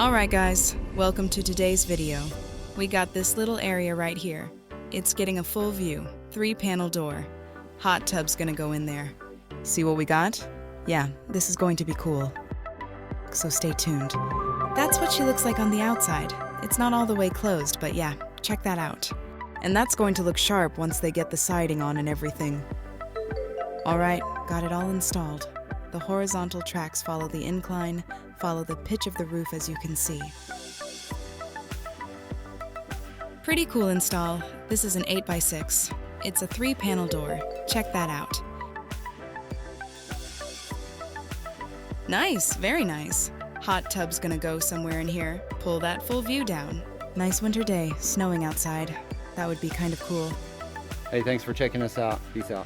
Alright guys, welcome to today's video. We got this little area right here. It's getting a full view, 3-panel door. Hot tub's gonna go in there. See what we got? Yeah, this is going to be cool. So stay tuned. That's what she looks like on the outside. It's not all the way closed, but yeah, check that out. And that's going to look sharp once they get the siding on and everything. Alright, got it all installed. The horizontal tracks follow the incline, follow the pitch of the roof as you can see. Pretty cool install. This is an 8x6. It's a 3-panel door. Check that out. Nice, very nice. Hot tub's gonna go somewhere in here. Pull that full view down. Nice winter day, snowing outside. That would be kind of cool. Hey, thanks for checking us out. Peace out.